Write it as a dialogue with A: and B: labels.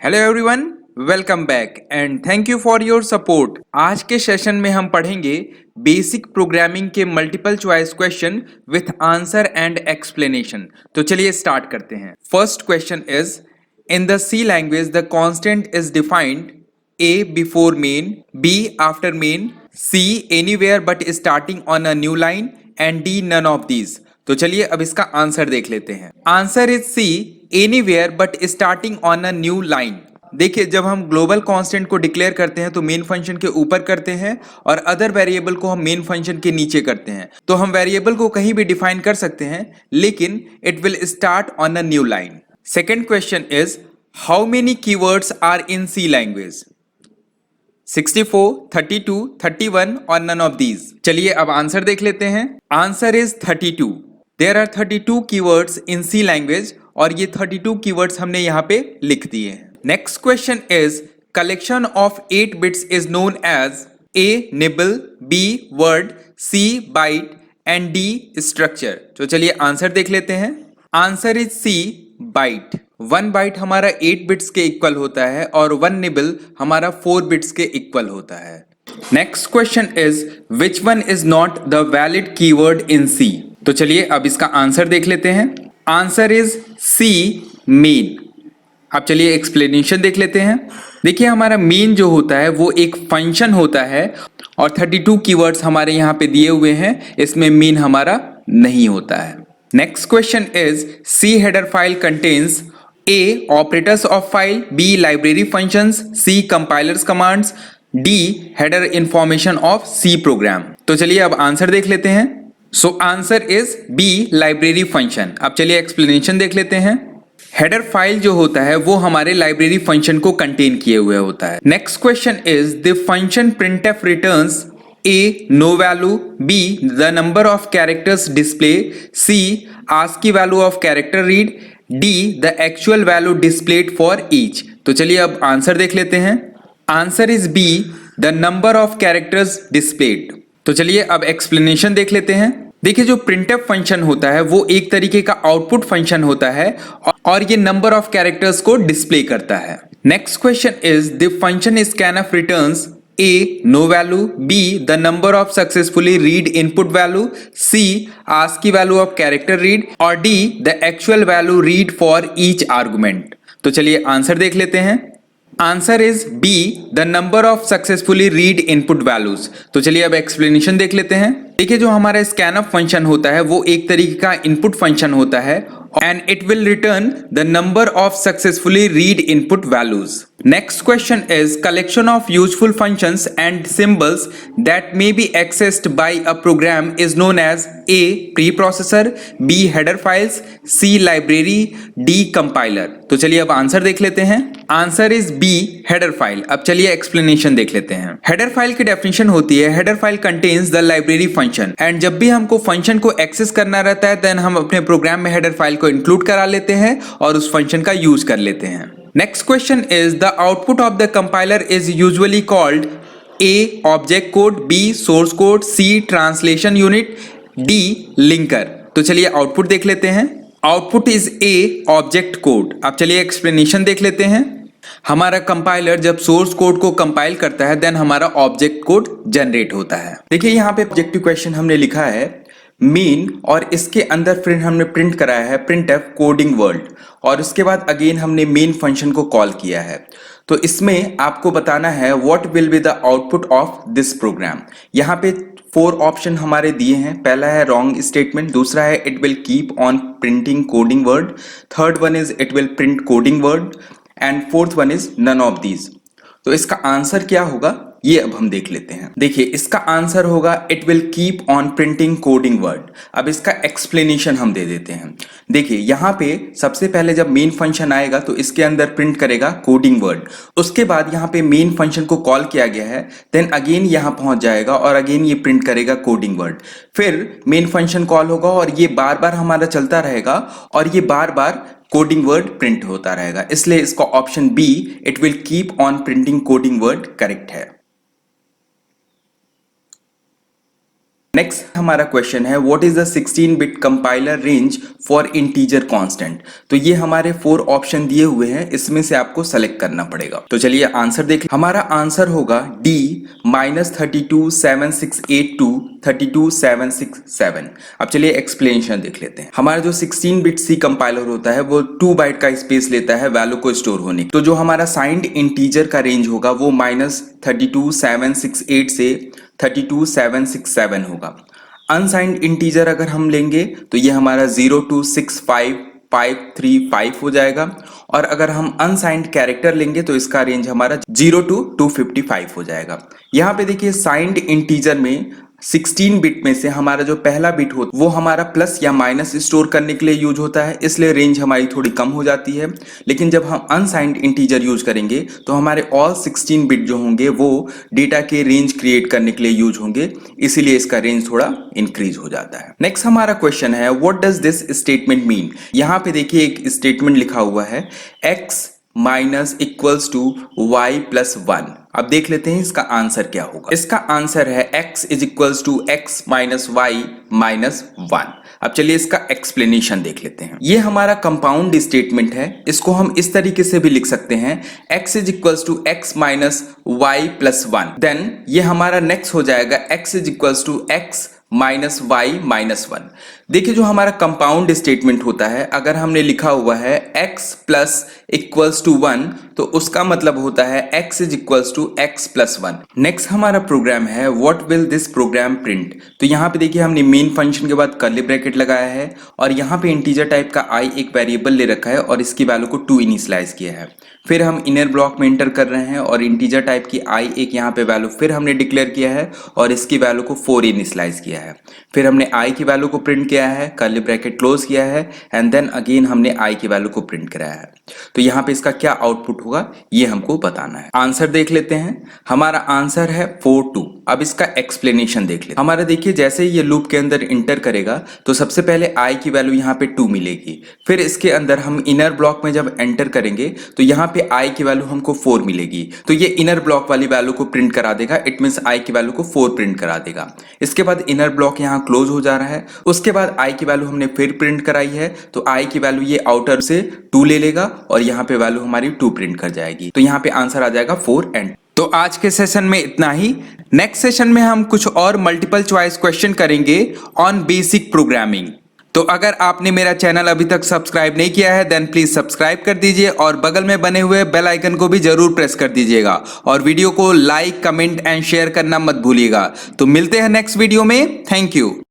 A: Hello everyone, welcome back and thank you for your support. आज के session में हम पढ़ेंगे बेसिक प्रोग्रामिंग के multiple choice question with answer and explanation. तो चलिए स्टार्ट करते हैं। First question is, in the C language the constant is defined A before main, B after main, C anywhere but starting on a new line and D none of these। तो चलिए अब इसका answer देख लेते हैं। Answer is C anywhere but starting on a new line। देखिए, जब हम ग्लोबल कांस्टेंट को डिक्लेयर करते हैं तो मेन फंक्शन के ऊपर करते हैं और अदर वेरिएबल को हम मेन फंक्शन के नीचे करते हैं। तो हम वेरिएबल को कहीं भी डिफाइन कर सकते हैं, लेकिन it will start on a new line. Second question is, how many keywords are in C language? 64, 32, 31 और none of these। चलिए अब आंसर देख लेते हैं। Answer is 32। There are 32 keywords in C language और ये 32 कीवर्ड्स हमने यहाँ पे लिख दिए हैं। Next question is, collection of 8 bits is known as A nibble, B word, C byte and D structure। तो चलिए आंसर देख लेते हैं। Answer is C byte। 1 byte हमारा 8 बिट्स के इक्वल होता है और 1 निबल हमारा 4 बिट्स के इक्वल होता है। Next question is, which one is not the valid keyword in C? तो चलिए अब इसका आंसर देख लेते हैं। Answer is C main. अब चलिए एक्सप्लेनेशन देख लेते हैं। देखिए, हमारा मेन जो होता है वो एक फंक्शन होता है और 32 कीवर्ड्स हमारे यहाँ पे दिए हुए हैं, इसमें मेन हमारा नहीं होता है। Next question is, C header file contains A operators of file, B library functions, C compilers commands, D header information of C program। तो चलिए अब आंसर देख लेते हैं। So answer is B library function। अब चलिए एक्सप्लेनेशन देख लेते हैं। हेडर फाइल जो होता है वो हमारे लाइब्रेरी फंक्शन को कंटेन किए हुए होता है। Next question is, the function printf returns A no value, B the number of characters display, C ASCII value of character read, D the actual value displayed for each। तो चलिए अब answer देख लेते हैं। Answer is B the number of characters displayed। तो चलिए अब explanation देख लेते हैं। देखिए, जो printf फंक्शन होता है वो एक तरीके का आउटपुट फंक्शन होता है और ये नंबर ऑफ कैरेक्टर्स को डिस्प्ले करता है। Next question is, the function scanf returns A no value, B the number of successfully read input value, C ASCII value of character read और D the actual value read for each argument। तो चलिए answer देख लेते हैं। Answer is B the number of successfully read input values। तो चलिए अब explanation देख लेते हैं। देखिए, जो हमारा scanf फंक्शन होता है वो एक तरीके का इनपुट फंक्शन होता है and it will return the number of successfully read input values। Next question is, collection of useful functions and symbols that may be accessed by a program is known as A preprocessor, B header files, C library, D compiler। तो चलिए अब answer देख लेते हैं। Answer is B header file। अब चलिए explanation देख लेते हैं। हेडर फाइल की डेफिनेशन होती है, header file contains the library function and जब भी हमको फंक्शन को एक्सेस करना रहता है देन हम अपने प्रोग्राम में हेडर फाइल को इंक्लूड करा लेते हैं और उस फंक्शन का यूज कर लेते हैं। Next question is, the output of the compiler is usually called A object code, B source code, C translation unit, D linker. तो चलिए आउटपुट देख लेते हैं। Output is A object code. अब चलिए एक्सप्लेनेशन देख लेते हैं। हमारा कंपाइलर जब सोर्स कोड को कंपाइल करता है देन हमारा ऑब्जेक्ट कोड जनरेट होता है। देखिए, यहाँ पे ऑब्जेक्टिव क्वेश्चन हमने लिखा है मेन और इसके अंदर फिर हमने प्रिंट कराया है printf कोडिंग वर्ल्ड और उसके बाद अगेन हमने मेन फंक्शन को कॉल किया है। तो इसमें आपको बताना है what will be the output of this program. यहाँ पे 4 ऑप्शन हमारे दिए हैं। पहला है रॉन्ग स्टेटमेंट, दूसरा है it will keep on printing coding word, third one is it will print coding word and fourth one is none of these. तो इसका आंसर क्या होगा ये अब हम देख लेते हैं। देखिए, इसका आंसर होगा it will keep on printing coding word. अब इसका एक्सप्लेनेशन हम दे देते हैं। देखिए, यहाँ पे सबसे पहले जब मेन फंक्शन आएगा तो इसके अंदर प्रिंट करेगा कोडिंग वर्ड, उसके बाद यहाँ पे मेन फंक्शन को कॉल किया गया है, देन अगेन यहाँ पहुंच जाएगा और अगेन ये प्रिंट करेगा कोडिंग वर्ड, फिर मेन फंक्शन कॉल होगा और ये बार बार हमारा चलता रहेगा और ये बार बार कोडिंग वर्ड प्रिंट होता रहेगा। इसलिए इसका option B it will keep on printing coding word correct है। नेक्स्ट हमारा क्वेश्चन है what is the 16 bit compiler range for integer constant. तो ये हमारे 4 ऑप्शन दिए हुए हैं, इसमें से आपको सेलेक्ट करना पड़ेगा। तो चलिए आंसर देख, हमारा आंसर होगा डी -327682 32767। अब चलिए एक्सप्लेनेशन देख लेते हैं। हमारा जो 16 बिट सी कंपाइलर होता है वो 2 बाइट का स्पेस लेता है वैल्यू को स्टोर होने। तो जो हमारा साइंड इंटीजर का रेंज होगा वो -32768 से 32767 होगा। अनसाइंड इंटीजर अगर हम लेंगे तो ये हमारा 0 to 65535 हो जाएगा, और अगर हम अनसाइंड कैरेक्टर लेंगे तो इसका रेंज हमारा 0 to 255 हो जाएगा। यहाँ पे देखिए साइंड इंटीजर में 16 बिट में से हमारा जो पहला बिट होता है वो हमारा प्लस या माइनस स्टोर करने के लिए यूज होता है, इसलिए रेंज हमारी थोड़ी कम हो जाती है। लेकिन जब हम अनसाइंड इंटीजर यूज करेंगे तो हमारे ऑल 16 बिट जो होंगे वो डेटा के रेंज क्रिएट करने के लिए यूज होंगे, इसीलिए इसका रेंज थोड़ा इंक्रीज हो जाता है। नेक्स्ट हमारा क्वेश्चन है what does this statement mean. यहाँ पे देखिए एक स्टेटमेंट लिखा हुआ है x minus equals to Y plus 1। अब देख लेते हैं इसका आंसर क्या होगा। इसका आंसर है x is equals to X minus Y minus 1। अब चलिए इसका एक्सप्लेनेशन देख लेते हैं। ये हमारा कंपाउंड स्टेटमेंट है, इसको हम इस तरीके से भी लिख सकते हैं x is equals to X minus Y plus 1। Then ये हमारा नेक्स्ट हो जाएगा x is equals to X minus Y minus 1। देखिए जो हमारा कंपाउंड स्टेटमेंट होता है, अगर हमने लिखा हुआ है x प्लस इक्वल्स टू 1 तो उसका मतलब होता है x is equals to x plus 1। Next हमारा प्रोग्राम है what will this program print. तो यहाँ पे देखिए हमने मेन फंक्शन के बाद कर्ली ब्रैकेट लगाया है, और यहाँ पे इंटीजर टाइप का i एक वेरिएबल ले रखा है और इसकी वैल्यू को 2 इनिशियलाइज किया है। फिर हम इनर ब्लॉक में एंटर कर रहे हैं और इंटीजर टाइप की i एक यहाँ पे वैल्यू फिर हमने डिक्लेयर किया है और इसकी वैल्यू को 4 इनिशियलाइज किया है। फिर हमने i की वैल्यू को प्रिंट किया है, कर्ली ब्रैकेट क्लोज किया है, एंड देन अगेन हमने i की वैल्यू को प्रिंट कराया है। तो यहाँ पे इसका क्या आउटपुट होगा ये हमको बताना है। आंसर देख लेते हैं। हमारा आंसर है 42। अब इसका एक्सप्लेनेशन देख लेते हैं। हमारा देखिए जैसे ही ये लूप के अंदर इंटर करेगा तो सबसे पहले i की वैल्यू यहाँ पे 2 मिलेगी। फिर इसके अंदर हम इनर ब्लॉक में जब एंटर करेंगे तो यहाँ पे i की वैल्यू हमको 4 मिलेगी, तो ये इनर ब्लॉक वाली वैल्यू को प्रिंट करा देगा। इट मीन्स i की वैल्यू को 4 प्रिंट करा देगा। इसके बाद इनर ब्लॉक यहाँ क्लोज हो जा रहा है। उसके बाद i की वैल्यू हमने फिर प्रिंट कराई है, तो i की वैल्यू ये आउटर से 2 ले लेगा और यहाँ पे वैल्यू हमारी 2 प्रिंट कर जाएगी। तो यहाँ पे आंसर आ जाएगा 4 एंड। तो आज के सेशन में इतना ही। नेक्स्ट सेशन में हम कुछ और मल्टीपल चॉइस क्वेश्चन करेंगे ऑन बेसिक प्रोग्रामिंग। तो अगर आपने मेरा चैनल अभी तक सब्सक्राइब नहीं किया है देन प्लीज सब्सक्राइब कर दीजिए और बगल में बने हुए बेल आइकन को भी जरूर प्रेस कर दीजिएगा, और वीडियो को लाइक कमेंट एंड शेयर करना मत भूलिएगा। तो मिलते हैं नेक्स्ट वीडियो में। Thank you.